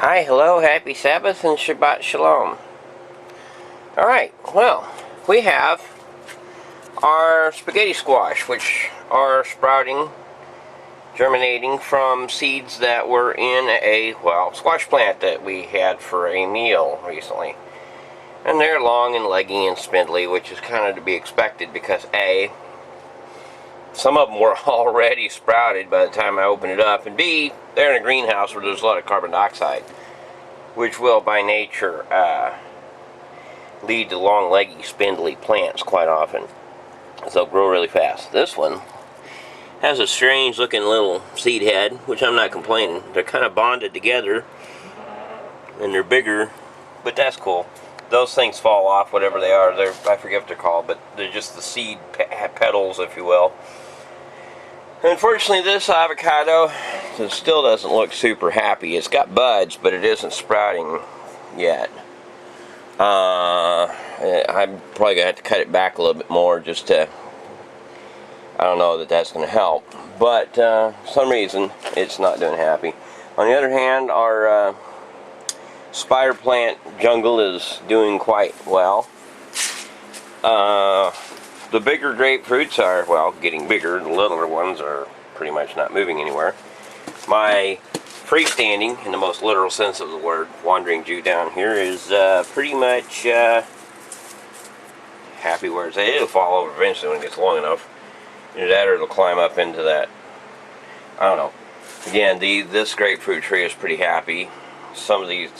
Hi, hello, happy Sabbath, and Shabbat Shalom. Alright, well, we have our spaghetti squash, which are sprouting, germinating from seeds that were in a, squash plant that we had for a meal recently. And they're long and leggy and spindly, which is kind of to be expected because A, some of them were already sprouted by the time I opened it up, and B, they're in a greenhouse where there's a lot of carbon dioxide, which will by nature lead to long, leggy, spindly plants quite often. So they'll grow really fast. This one has a strange looking little seed head, which I'm not complaining. They're kind of bonded together and they're bigger, but that's cool. Those things fall off, whatever they are. I forget what they're called, but they're just the seed petals, if you will. Unfortunately, this avocado still doesn't look super happy. It's got buds, but it isn't sprouting yet. I'm probably going to have to cut it back a little bit more just to, I don't know that that's going to help. But for some reason, it's not doing happy. On the other hand, our spider plant jungle is doing quite well. The bigger grapefruits are, getting bigger. The littler ones are pretty much not moving anywhere. My freestanding, in the most literal sense of the word, wandering Jew down here is pretty much happy where it's at. It'll fall over eventually when it gets long enough. Either that or it'll climb up into that. I don't know. Again, this grapefruit tree is pretty happy. Some of these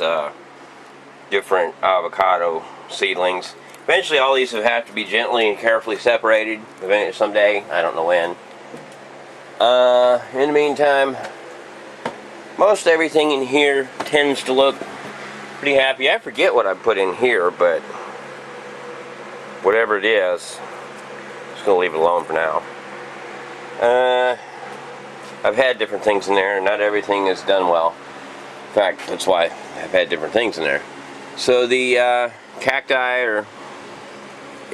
different avocado seedlings. Eventually all these will have to be gently and carefully separated someday. I don't know when. In the meantime, most everything in here tends to look pretty happy. I forget what I put in here, but whatever it is, I'm just going to leave it alone for now. I've had different things in there, and not everything is done well. In fact, that's why I've had different things in there. So the cacti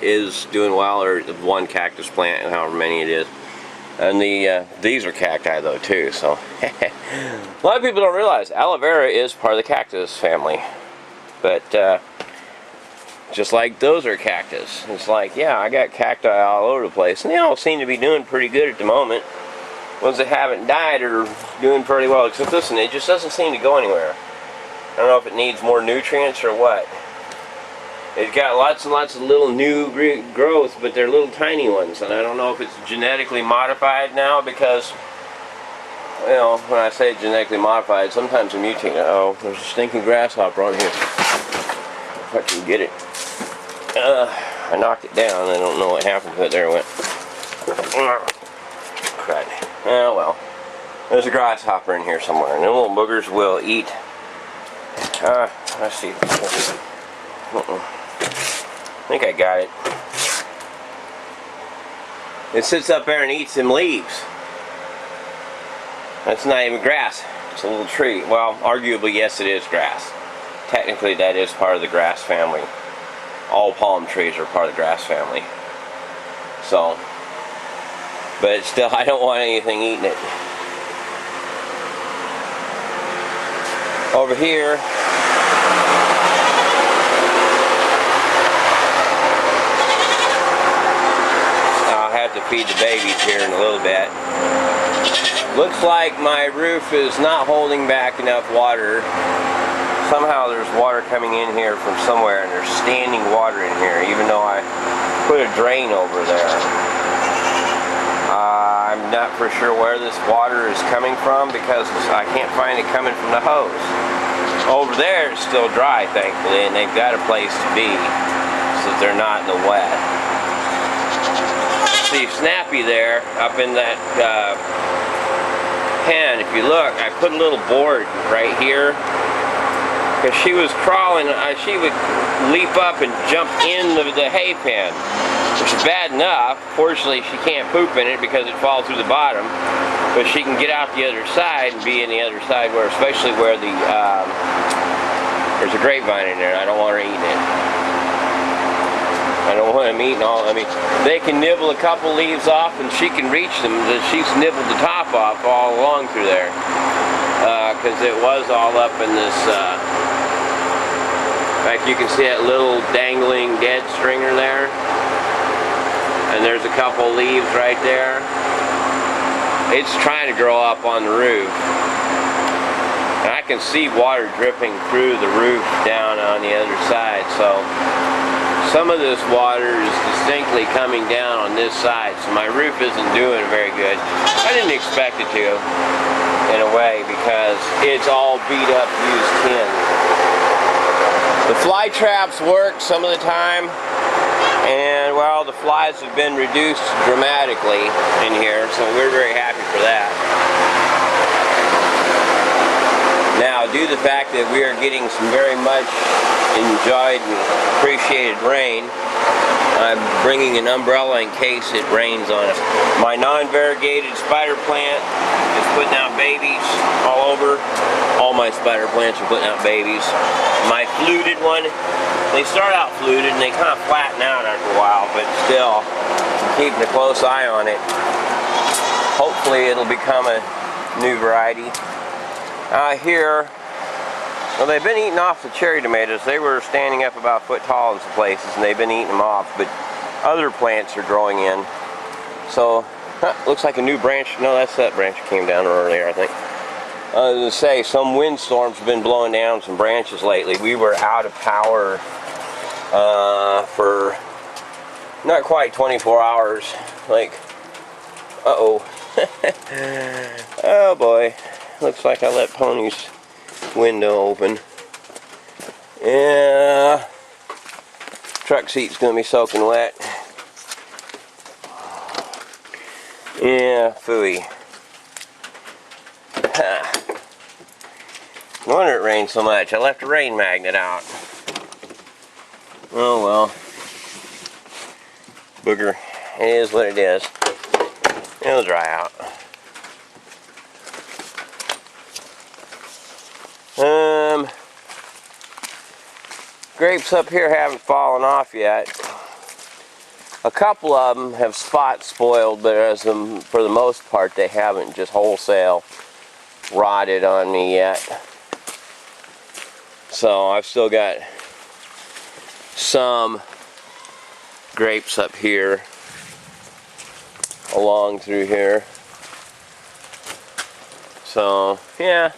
is doing well, or the one cactus plant, however many it is. And these are cacti though too, so a lot of people don't realize aloe vera is part of the cactus family. But just like those are cactus. It's like, yeah, I got cacti all over the place, and they all seem to be doing pretty good at the moment. Ones that haven't died are doing pretty well, except this one, it just doesn't seem to go anywhere. I don't know if it needs more nutrients or what. It's got lots and lots of little new growth, but they're little tiny ones, and I don't know if it's genetically modified now because, when I say genetically modified, sometimes they mutate. Oh, there's a stinking grasshopper on here. If I can get it. I knocked it down. I don't know what happened to it. There it went. Crud. Oh well. There's a grasshopper in here somewhere, and the little boogers will eat. Let's see. I think I got it. It sits up there and eats them leaves. That's not even grass. It's a little tree. Well, arguably, yes, it is grass. Technically, that is part of the grass family. All palm trees are part of the grass family. So, but still, I don't want anything eating it. Over here, to feed the babies here in a little bit. Looks like my roof is not holding back enough water. Somehow there's water coming in here from somewhere, and there's standing water in here, even though I put a drain over there. I'm not for sure where this water is coming from because I can't find it coming from the hose. Over there it's still dry, thankfully, and they've got a place to be so that they're not in the wet. See Snappy there up in that pen. If you look, I put a little board right here because she was crawling. She would leap up and jump in the hay pen, which is bad enough. Fortunately, she can't poop in it because it falls through the bottom, but she can get out the other side and be in the other side, especially where there's a grapevine in there. I don't want her eating it. I don't want them eating all. They can nibble a couple leaves off and she can reach them. She's nibbled the top off all along through there. because it was all up in this, like you can see that little dangling dead stringer there, and there's a couple leaves right there. It's trying to grow up on the roof, and I can see water dripping through the roof down on the other side, so some of this water is distinctly coming down on this side, so my roof isn't doing very good. I didn't expect it to, in a way, because it's all beat up used tin. The fly traps work some of the time, and well, the flies have been reduced dramatically in here, so we're very happy for that. Now, due to the fact that we are getting some very much enjoyed and appreciated rain, I'm bringing an umbrella in case it rains on us. My non-variegated spider plant is putting out babies all over. All my spider plants are putting out babies. My fluted one, they start out fluted and they kind of flatten out after a while, but still, I'm keeping a close eye on it. Hopefully it'll become a new variety. Here, well, they've been eating off the cherry tomatoes. They were standing up about a foot tall in some places, and they've been eating them off, but other plants are growing in. So, looks like a new branch. No, that's that branch that came down earlier, I think. I was going to say, some windstorms have been blowing down some branches lately. We were out of power for not quite 24 hours. Like, uh-oh. Oh boy. Looks like I let Pony's window open. Yeah. Truck seat's going to be soaking wet. Yeah, phooey. No wonder it rained so much. I left a rain magnet out. Oh well. Booger. It is what it is. It'll dry out. Grapes up here haven't fallen off yet. A couple of them have spots spoiled, but for the most part they haven't just wholesale rotted on me yet. So I've still got some grapes up here, along through here. So yeah.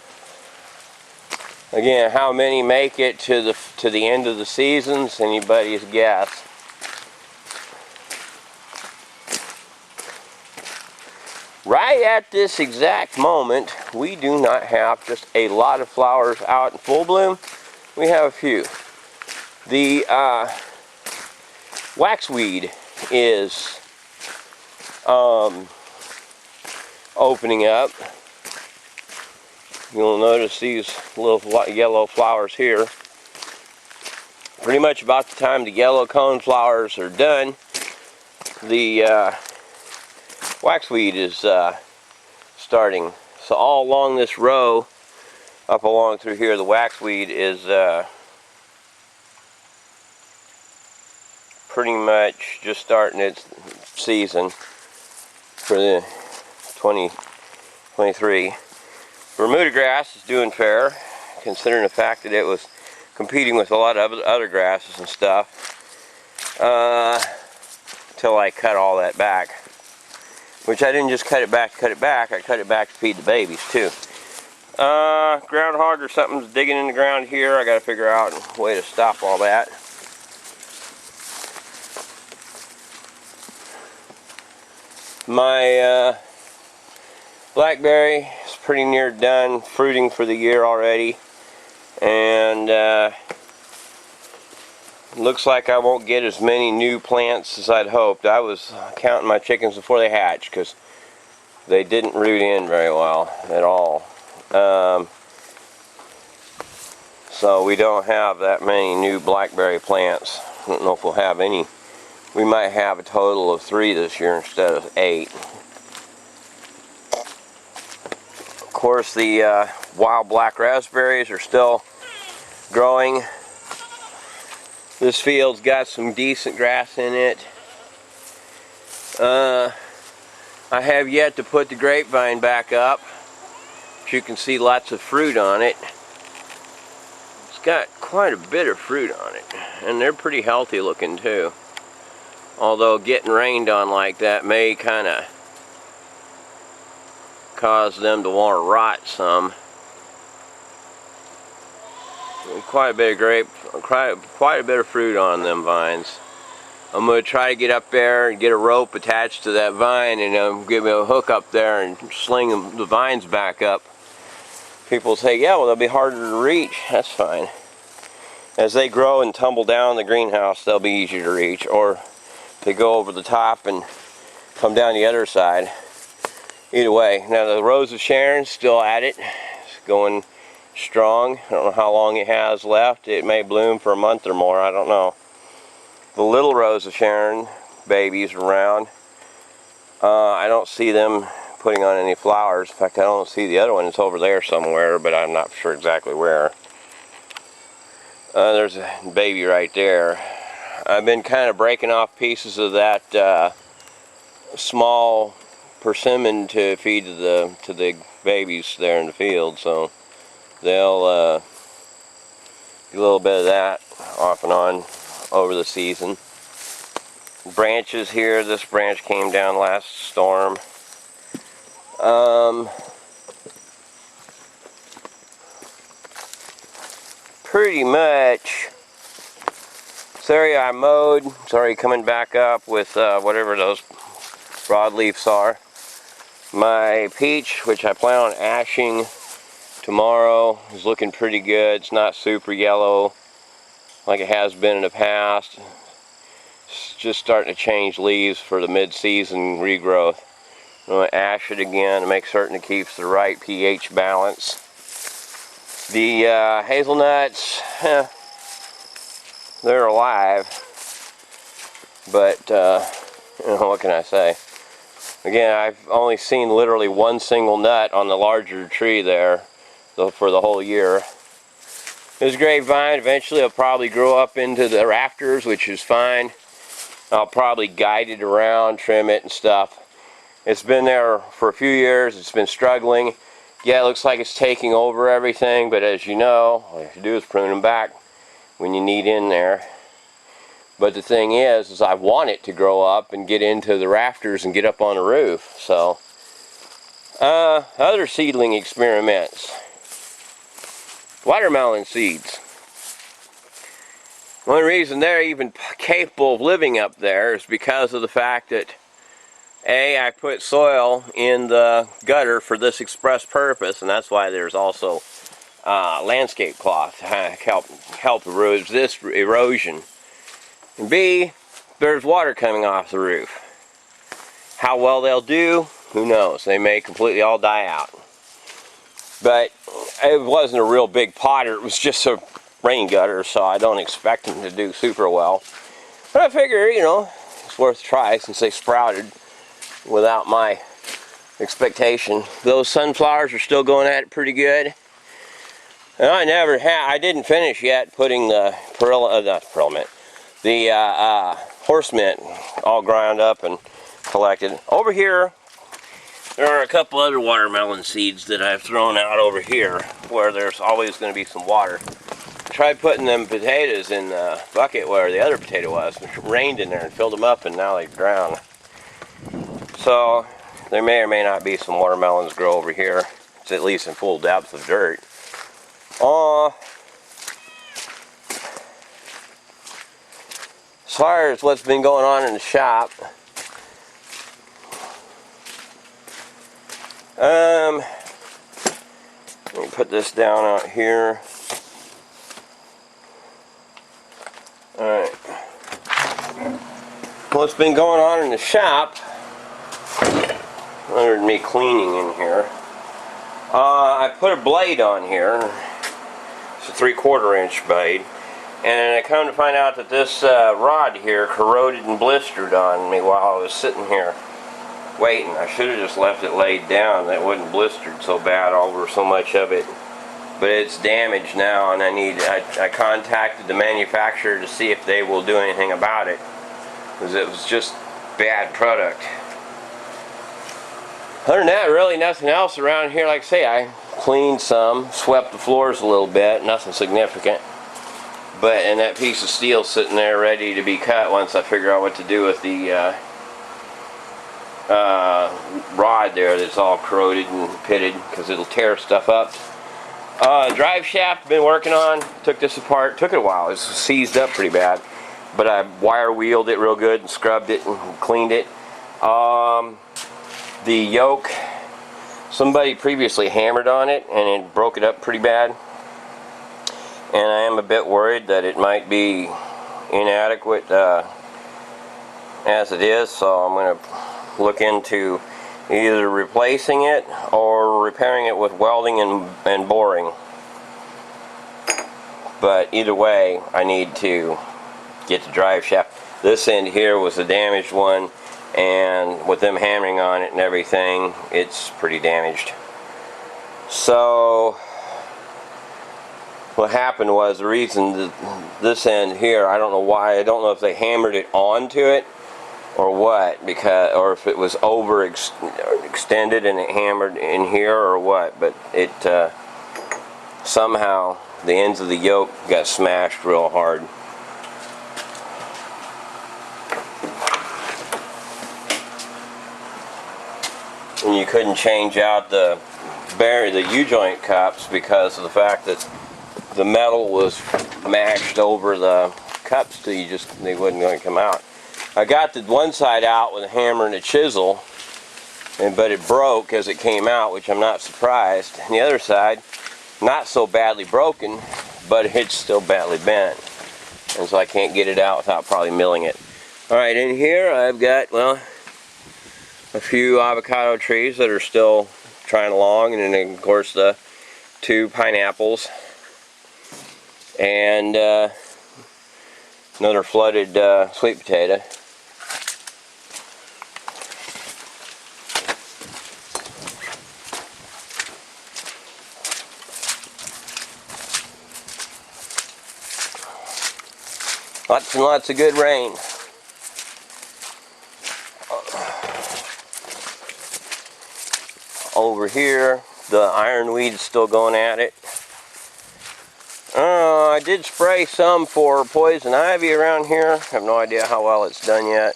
Again, how many make it to the end of the season's anybody's guess. Right at this exact moment, we do not have just a lot of flowers out in full bloom. We have a few. The waxweed is opening up. You'll notice these little yellow flowers here. Pretty much about the time the yellow cone flowers are done, the waxweed is starting. So all along this row, up along through here, the waxweed is pretty much just starting its season for the 2023. Bermuda grass is doing fair, considering the fact that it was competing with a lot of other grasses and stuff, till I cut all that back. Which I didn't just cut it back, I cut it back to feed the babies too. Groundhog or something's digging in the ground here. I gotta figure out a way to stop all that. My blackberry is pretty near done fruiting for the year already, and looks like I won't get as many new plants as I'd hoped. I was counting my chickens before they hatched because they didn't root in very well at all. So we don't have that many new blackberry plants. I don't know if we'll have any. We might have a total of 3 this year instead of 8. Of course, the wild black raspberries are still growing. This field's got some decent grass in it. I have yet to put the grapevine back up. But you can see lots of fruit on it. It's got quite a bit of fruit on it, and they're pretty healthy looking too. Although getting rained on like that may kind of cause them to want to rot some. Quite a bit of grape, quite a bit of fruit on them vines. I'm going to try to get up there and get a rope attached to that vine and give me a hook up there and sling the vines back up. People say, yeah, well, they'll be harder to reach. That's fine. As they grow and tumble down the greenhouse, they'll be easier to reach. Or they go over the top and come down the other side. Either way. Now the Rose of Sharon's still at it. It's going strong. I don't know how long it has left. It may bloom for a month or more. I don't know. The little Rose of Sharon babies around. I don't see them putting on any flowers. In fact, I don't see the other one. It's over there somewhere, but I'm not sure exactly where. There's a baby right there. I've been kind of breaking off pieces of that small persimmon to feed to the babies there in the field, so they'll get a little bit of that off and on over the season. Branches here. This branch came down last storm. Pretty much this area I mowed. It's already coming back up with whatever those broadleafs are. My peach, which I plan on ashing tomorrow, is looking pretty good. It's not super yellow like it has been in the past. It's just starting to change leaves for the mid-season regrowth. I'm going to ash it again to make certain it keeps the right pH balance. The hazelnuts, they're alive, but what can I say? Again, I've only seen literally one single nut on the larger tree there for the whole year. This grapevine, eventually it'll probably grow up into the rafters, which is fine. I'll probably guide it around, trim it and stuff. It's been there for a few years. It's been struggling. Yeah, it looks like it's taking over everything, but as you know, all you have to do is prune them back when you need in there. But the thing is I want it to grow up and get into the rafters and get up on the roof. So, other seedling experiments. Watermelon seeds. One reason they're even capable of living up there is because of the fact that I put soil in the gutter for this express purpose, and that's why there's also landscape cloth to help resist erosion. And B, there's water coming off the roof. How well they'll do, who knows? They may completely all die out. But it wasn't a real big potter, it was just a rain gutter, so I don't expect them to do super well. But I figure, it's worth a try since they sprouted without my expectation. Those sunflowers are still going at it pretty good. And I didn't finish yet putting the horse mint all ground up and collected. Over here, there are a couple other watermelon seeds that I've thrown out over here where there's always going to be some water. I tried putting them potatoes in the bucket where the other potato was. It rained in there and filled them up, and now they drowned. So there may or may not be some watermelons grow over here. It's at least in full depth of dirt. As far as what's been going on in the shop, let me put this down out here. Alright. What's been going on in the shop, other than me cleaning in here, I put a blade on here. It's a 3/4 inch blade. And I come to find out that this rod here corroded and blistered on me while I was sitting here waiting. I should have just left it laid down. That wouldn't blistered so bad over so much of it. But it's damaged now, and I contacted the manufacturer to see if they will do anything about it, because it was just bad product. Other than that, really nothing else around here. Like I say, I cleaned some, swept the floors a little bit, nothing significant. But, and that piece of steel sitting there ready to be cut once I figure out what to do with the rod there that's all corroded and pitted, because it'll tear stuff up. Drive shaft been working on. Took this apart. Took it a while. It was seized up pretty bad, but I wire wheeled it real good and scrubbed it and cleaned it. The yoke, somebody previously hammered on it and it broke it up pretty bad, and I am a bit worried that it might be inadequate as it is, so I'm going to look into either replacing it or repairing it with welding and boring. But either way, I need to get the drive shaft. This end here was a damaged one, and with them hammering on it and everything, it's pretty damaged. So what happened was, the reason that this end here, I don't know why, I don't know if they hammered it onto it or what, because, or if it was extended and it hammered in here or what, but it somehow the ends of the yoke got smashed real hard. And you couldn't change out the U-joint cups because of the fact that the metal was mashed over the cups till they wasn't going to come out. I got the one side out with a hammer and a chisel, but it broke as it came out, which I'm not surprised. And the other side, not so badly broken, but it's still badly bent. And so I can't get it out without probably milling it. Alright, in here I've got, well, a few avocado trees that are still trying along, and then of course the 2 pineapples, and another flooded sweet potato. Lots and lots of good rain. Over here, the ironweed is still going at it. I did spray some for poison ivy around here. I have no idea how well it's done yet.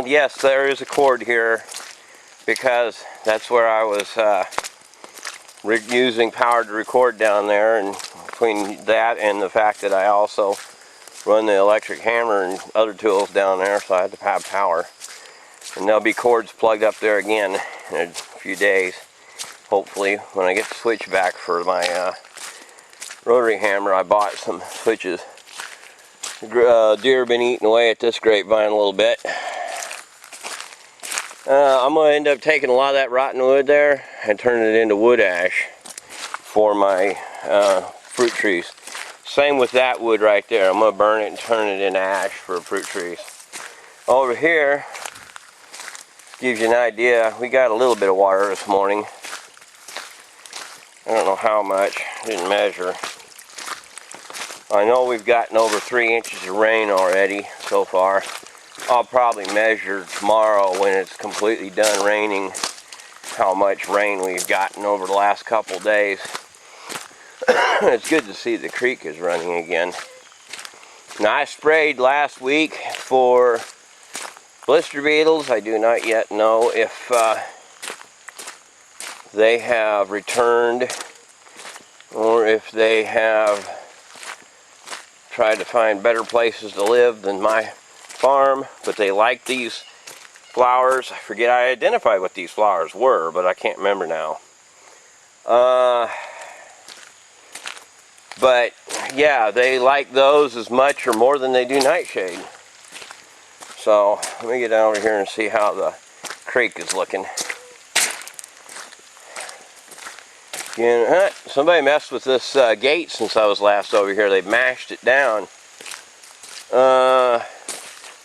Yes, there is a cord here, because that's where I was using power to record down there, and between that and the fact that I also run the electric hammer and other tools down there, so I had to have power. And there'll be cords plugged up there again in a few days, hopefully, when I get the switch back for my rotary hammer. I bought some switches. The deer have been eating away at this grapevine a little bit. I'm going to end up taking a lot of that rotten wood there and turning it into wood ash for my fruit trees. Same with that wood right there. I'm going to burn it and turn it into ash for fruit trees. Over here, gives you an idea, we got a little bit of water this morning. I don't know how much, didn't measure. I know we've gotten over 3 inches of rain already so far. I'll probably measure tomorrow when it's completely done raining how much rain we've gotten over the last couple days. It's good to see the creek is running again. Now, I sprayed last week for blister beetles. I do not yet know if they have returned or if they have tried to find better places to live than my farm, but they like these flowers. I forget, I identified what these flowers were, but I can't remember now. But yeah, they like those as much or more than they do nightshade. So let me get down over here and see how the creek is looking. Again, somebody messed with this gate since I was last over here. They mashed it down.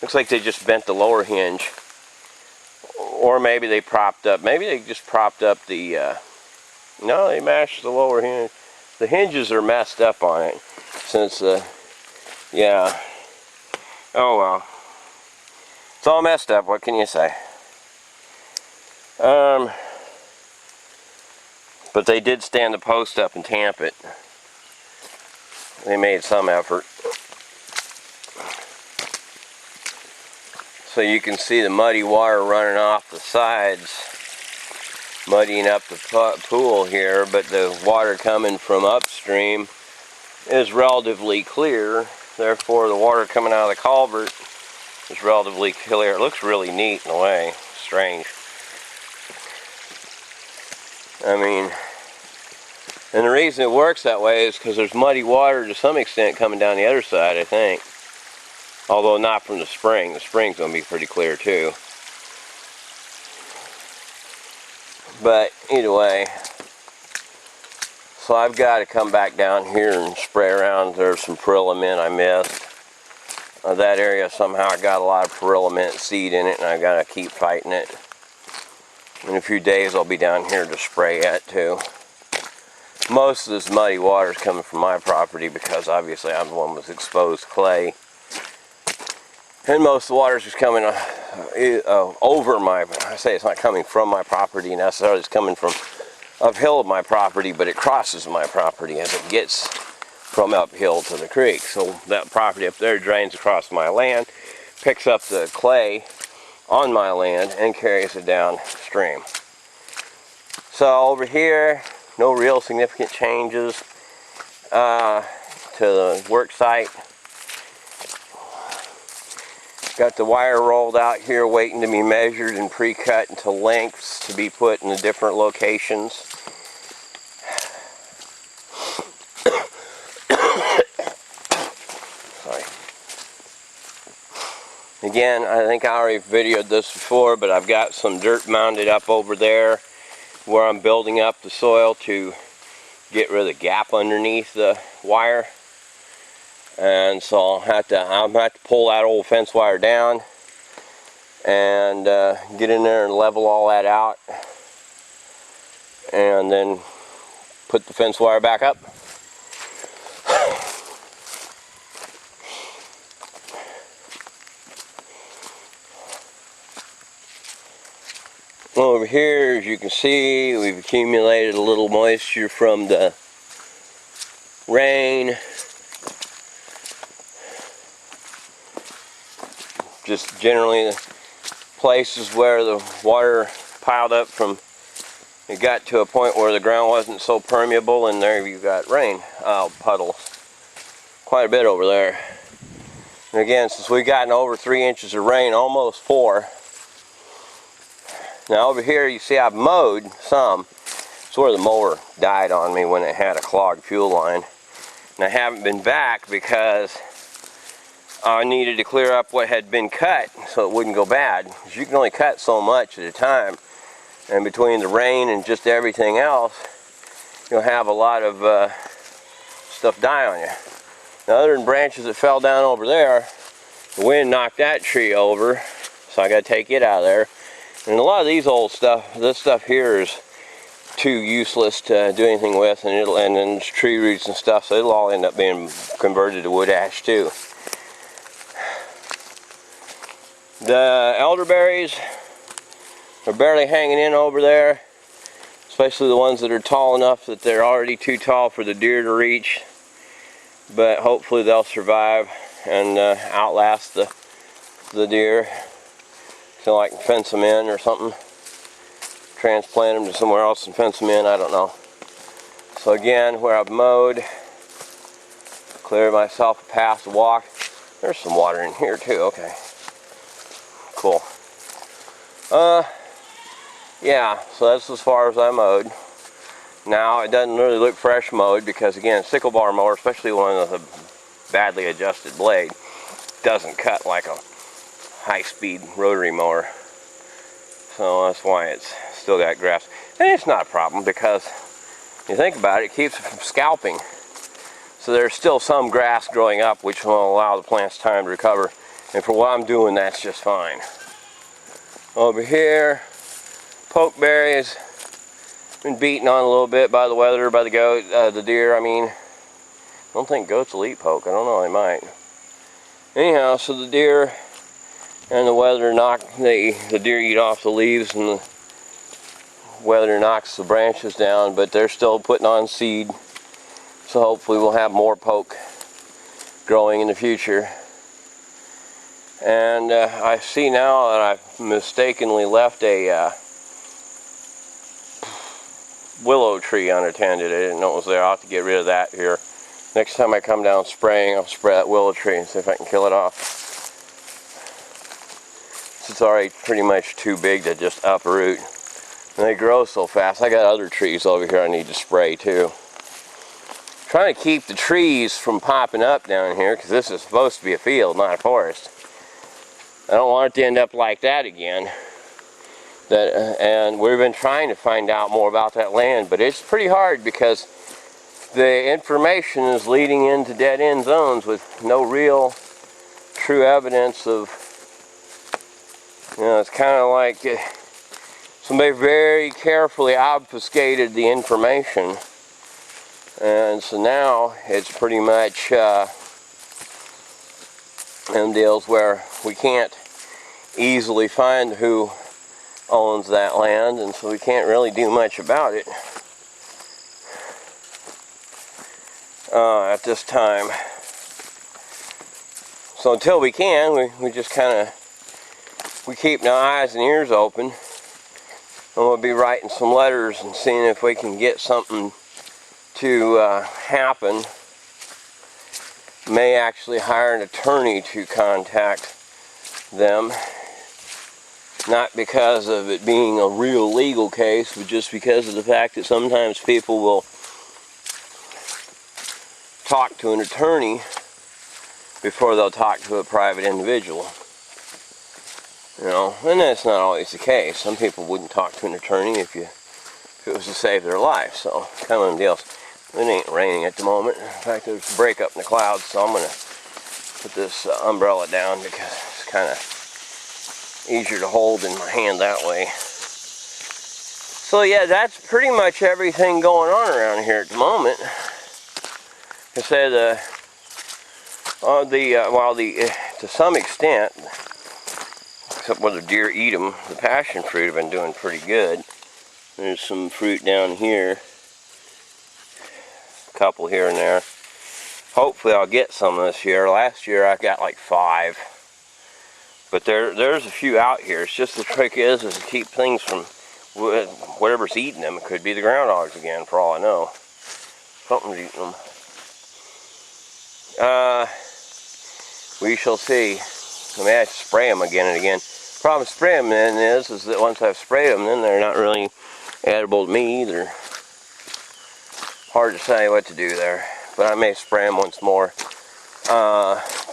Looks like they just bent the lower hinge. Or maybe they propped up. Maybe they just propped up the... no, they mashed the lower hinge. The hinges are messed up on it. Since yeah. Oh well. It's all messed up. What can you say? But they did stand the post up and tamp it. They made some effort. So you can see the muddy water running off the sides, muddying up the pool here, but the water coming from upstream is relatively clear. Therefore, the water coming out of the culvert is relatively clear. It looks really neat in a way. Strange. I mean, and the reason it works that way is because there's muddy water to some extent coming down the other side, I think. Although not from the spring. The spring's going to be pretty clear too. But either way, so I've got to come back down here and spray around. There's some Perilla mint I missed. That area somehow got a lot of Perilla mint seed in it, and I've got to keep fighting it. In a few days I'll be down here to spray it too. Most of this muddy water is coming from my property because obviously I'm the one with exposed clay. And most of the water is just coming over my, I say it's not coming from my property necessarily, it's coming from uphill of my property, but it crosses my property as it gets from uphill to the creek. So that property up there drains across my land, picks up the clay on my land, and carries it downstream. So over here, no real significant changes to the work site. Got the wire rolled out here waiting to be measured and pre-cut into lengths to be put in the different locations. Sorry. Again, I think I already videoed this before, but I've got some dirt mounded up over there where I'm building up the soil to get rid of the gap underneath the wire. And so I'll have to pull that old fence wire down and get in there and level all that out, and then put the fence wire back up. Over here, as you can see, we've accumulated a little moisture from the rain. Just generally the places where the water piled up from, it got to a point where the ground wasn't so permeable, and there you got rain puddles. Quite a bit over there. And again, since we've gotten over 3 inches of rain, almost 4. Now over here you see I've mowed some. It's where the mower died on me when it had a clogged fuel line. And I haven't been back because I needed to clear up what had been cut so it wouldn't go bad. Because you can only cut so much at a time. And between the rain and just everything else, you'll have a lot of stuff die on you. Now, other than branches that fell down over there, the wind knocked that tree over, so I got to take it out of there. And a lot of these old stuff, this stuff here is too useless to do anything with, and then it's tree roots and stuff, so it'll all end up being converted to wood ash too. The elderberries are barely hanging in over there, especially the ones that are tall enough that they're already too tall for the deer to reach. But hopefully they'll survive and outlast the deer. So I can fence them in or something. Transplant them to somewhere else and fence them in, I don't know. So again, where I've mowed, cleared myself a path to walk. There's some water in here too, okay. Cool. Yeah, so that's as far as I mowed. Now, it doesn't really look fresh mowed because, again, sickle bar mower, especially one with a badly adjusted blade, doesn't cut like a high-speed rotary mower. So that's why it's still got grass. And it's not a problem because, you think about it, it keeps it from scalping. So there's still some grass growing up which will allow the plants time to recover. And for what I'm doing, that's just fine. Over here, pokeberries. Been beaten on a little bit by the weather, by the goat, the deer, I mean. I don't think goats will eat poke. I don't know, they might. Anyhow, so the deer and the weather knock the deer eat off the leaves and the weather knocks the branches down, but they're still putting on seed. So hopefully we'll have more poke growing in the future. And I see now that I've mistakenly left a willow tree unattended. I didn't know it was there. I'll have to get rid of that here. Next time I come down spraying, I'll spray that willow tree and see if I can kill it off. It's already pretty much too big to just uproot. And they grow so fast. I got other trees over here I need to spray too. Trying to keep the trees from popping up down here, because this is supposed to be a field, not a forest. I don't want it to end up like that again. And we've been trying to find out more about that land, but it's pretty hard because the information is leading into dead-end zones with no real true evidence of, it's kind of like somebody very carefully obfuscated the information. And so now it's pretty much them deals where we can't easily find who owns that land, and so we can't really do much about it at this time. So until we can, we just kind of, we keep our eyes and ears open, and we'll be writing some letters and seeing if we can get something to happen. May actually hire an attorney to contact them, not because of it being a real legal case, but just because of the fact that sometimes people will talk to an attorney before they'll talk to a private individual. And that's not always the case. Some people wouldn't talk to an attorney if it was to save their life. So, kind of them deals. It ain't raining at the moment. In fact, there's a break up in the clouds, so I'm going to put this umbrella down because it's kind of easier to hold in my hand that way. So yeah, that's pretty much everything going on around here at the moment. I said, to some extent, except whether deer eat them, the passion fruit have been doing pretty good. There's some fruit down here. Couple here and there. Hopefully I'll get some this year. Last year I got like 5, but there's a few out here. It's just the trick is to keep things from whatever's eating them. It could be the groundhogs again, for all I know. Something's eating them. We shall see. I may have to spray them again and again. Problem with spraying them then is that once I've sprayed them, then they're not really edible to me either. Hard to say what to do there, but I may spray them once more,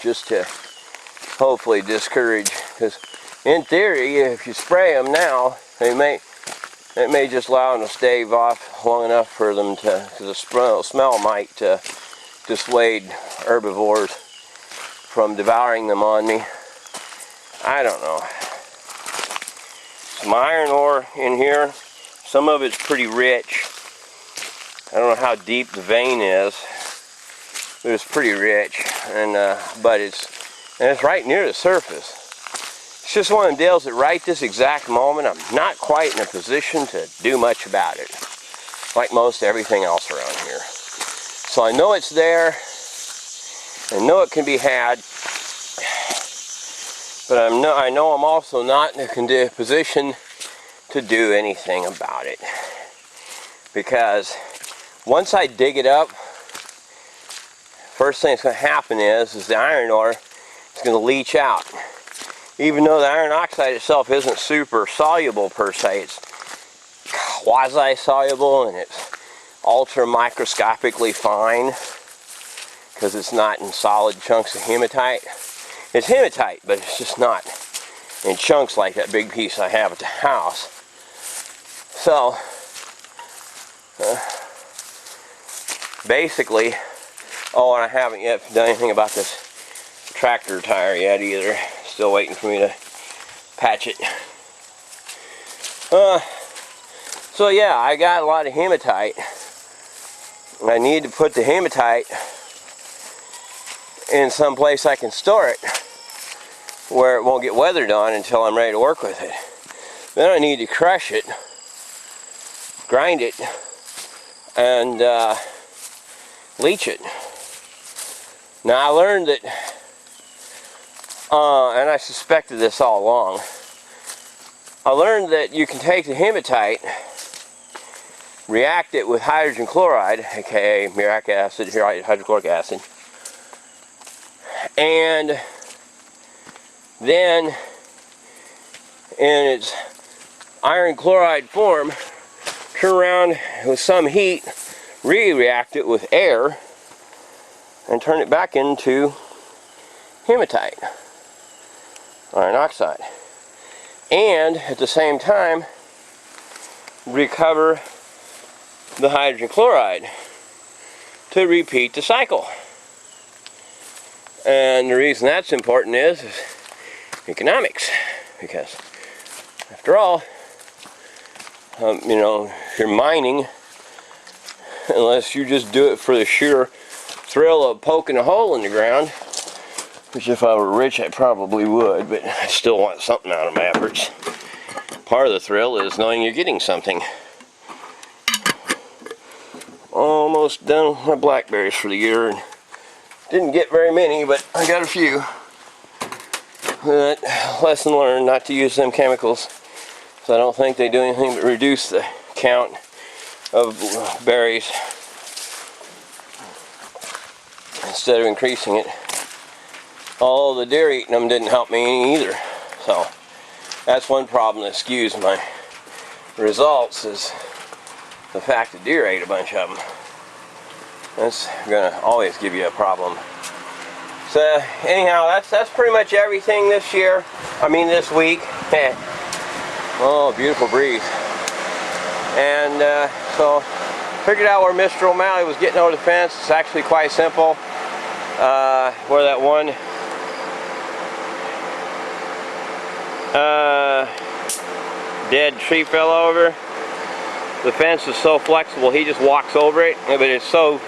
just to hopefully discourage. Because in theory, if you spray them now, it may just allow them to stave off long enough for them to, because the smell might dissuade herbivores from devouring them on me. I don't know. Some iron ore in here. Some of it's pretty rich. I don't know how deep the vein is, but it's pretty rich, and but it's right near the surface. It's just one of the deals that right this exact moment I'm not quite in a position to do much about it, like most everything else around here. So I know it's there, I know it can be had, but I know I'm also not in a position to do anything about it, because once I dig it up, first thing that's going to happen is the iron ore is going to leach out. Even though the iron oxide itself isn't super soluble per se, it's quasi-soluble and it's ultra microscopically fine because it's not in solid chunks of hematite. It's hematite, but it's just not in chunks like that big piece I have at the house. So, basically, and I haven't yet done anything about this tractor tire yet either. Still waiting for me to patch it. So yeah, I got a lot of hematite. I need to put the hematite in some place I can store it where it won't get weathered on until I'm ready to work with it. Then I need to crush it grind it, and leach it. Now I learned that, and I suspected this all along, I learned that you can take the hematite, react it with hydrogen chloride, aka muriatic acid, hydrochloric acid, and then in its iron chloride form, turn around with some heat, react it with air, and turn it back into hematite, iron oxide. And at the same time, recover the hydrogen chloride to repeat the cycle. And the reason that's important is economics, because after all, you know, if you're mining, unless you just do it for the sheer thrill of poking a hole in the ground, which if I were rich I probably would, but I still want something out of my efforts. Part of the thrill is knowing you're getting something. Almost done with my blackberries for the year, and didn't get very many, but I got a few. But lesson learned, not to use them chemicals. So I don't think they do anything but reduce the count of berries instead of increasing it. Although the deer eating them didn't help me any either. So that's one problem that skews my results, is the fact that deer ate a bunch of them. That's gonna always give you a problem. So anyhow, that's pretty much everything this year. I mean this week. Oh, beautiful breeze. And so figured out where Mr. O'Malley was getting over the fence. It's actually quite simple. Where that one dead tree fell over, the fence is so flexible he just walks over it, but it's so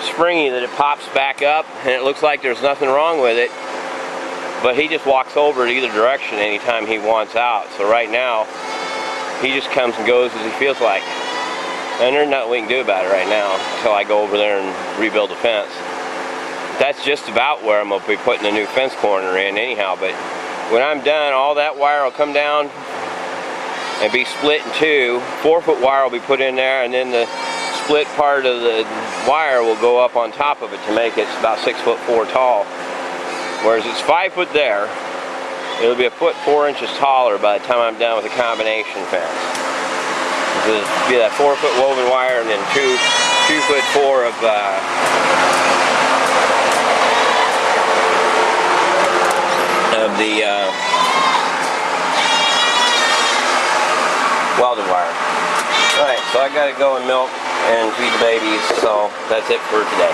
springy that it pops back up and it looks like there's nothing wrong with it, but he just walks over it either direction anytime he wants out. So right now he just comes and goes as he feels like, and there's nothing we can do about it right now until I go over there and rebuild the fence. That's just about where I'm going to be putting the new fence corner in anyhow, but when I'm done, all that wire will come down and be split in two. 4-foot wire will be put in there, and then the split part of the wire will go up on top of it to make it about 6'4" tall. Whereas it's 5 foot there, it'll be 1'4" taller by the time I'm done with the combination fence. It'll be that 4-foot woven wire, and then 2'4" of the welded wire. Alright, so I gotta go and milk and feed the babies, so that's it for today.